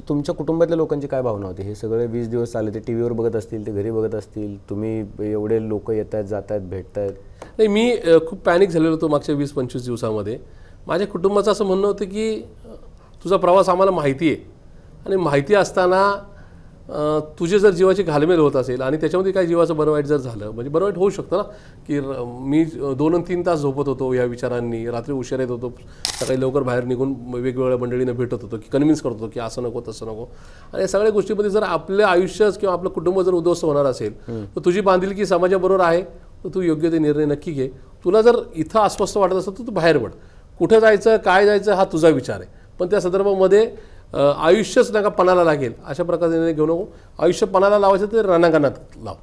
तुमच्या कुटुंबातल्या लोकांची काय भावना होती? हे सगळे 20 दिवस चालले, ते टी व्हीवर बघत असतील, ते घरी बघत असतील, तुम्ही एवढे लोक येत आहेत, जात आहेत, भेटत आहेत. नाही, मी खूप पॅनिक झालेलो होतो मागच्या 20-25 दिवसामध्ये. माझ्या कुटुंबाचं असं म्हणणं होतं की तुझा प्रवास आम्हाला माहिती आहे आणि माहिती असताना तुझे जर जीवाची घालमेल होत असेल आणि त्याच्यामध्ये काही जीवाचं बरं वाईट जर झालं, म्हणजे बरं वाईट होऊ शकतं ना, की मी 2 आणि 3 तास झोपत होतो या विचारांनी, रात्री उशिरा येत होतो, सकाळी लवकर बाहेर निघून वेगवेगळ्या मंडळींना भेटत होतो, की कन्व्हिन्स करत होतो की असं नको तसं नको. आणि या सगळ्या गोष्टीमध्ये जर आपलं आयुष्यच किंवा आपलं कुटुंब जर उद्ध्वस्त होणार असेल तर तुझी बांधिलकी समाजाबरोबर आहे, तर तू योग्य ते निर्णय नक्की घे. तुला जर इथं अस्वस्थ वाटत असेल तर तू बाहेर पड. कुठं जायचं, काय जायचं हा तुझा विचार आहे, पण त्या संदर्भामध्ये आयुष्यच नका पणाला लागेल अशा प्रकारे निर्णय घेऊ नको. आयुष्य पणाला लावायचं तर रणांगणात लाव.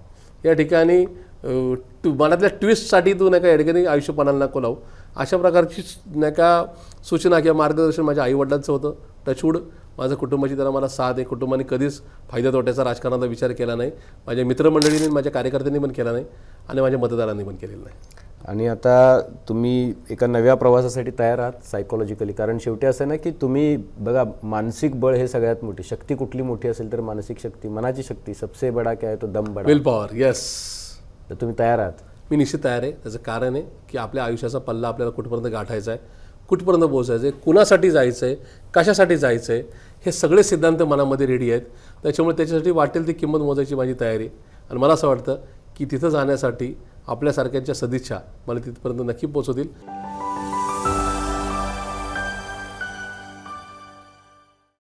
या ठिकाणी मनातल्या ट्विस्टसाठी तू नाही का या ठिकाणी आयुष्य पणाला नको लावू. अशा प्रकारची नाही का सूचना किंवा मार्गदर्शन माझ्या आईवडिलांचं होतं. टचवूड माझं कुटुंबाची त्याला मला साथ आहे. कुटुंबाने कधीच फायदा तोट्याचा राजकारणाचा विचार केला नाही. माझ्या मित्रमंडळींनी, माझ्या कार्यकर्त्यांनी पण केला नाही आणि माझ्या मतदारांनी पण केलेलं नाही. आणि आता तुम्ही एका नव्या प्रवासासाठी तयार आहात सायकोलॉजिकली, कारण शेवटी असं ना की तुम्ही बघा, मानसिक बळ हे सगळ्यात मोठी शक्ती. कुठली मोठी असेल तर मानसिक शक्ती, मनाची शक्ती. सबसे बडा क्या है तो दम बडा. Will power. येस, तर तुम्ही तयार आहात? मी निश्चित तयार आहे. त्याचं कारण आहे की आपल्या आयुष्याचा पल्ला आपल्याला कुठपर्यंत गाठायचा आहे, कुठपर्यंत पोहोचायचं आहे, कुणासाठी जायचं आहे, कशासाठी जायचं आहे, हे सगळे सिद्धांत मनामध्ये रेडी आहेत. त्याच्यामुळे त्याच्यासाठी वाटेल ती किंमत मोजायची माझी तयारी. आणि मला असं वाटतं की तिथं जाण्यासाठी आपल्यासारख्यांच्या सदिच्छा मला तिथपर्यंत नक्की पोहोचवतील.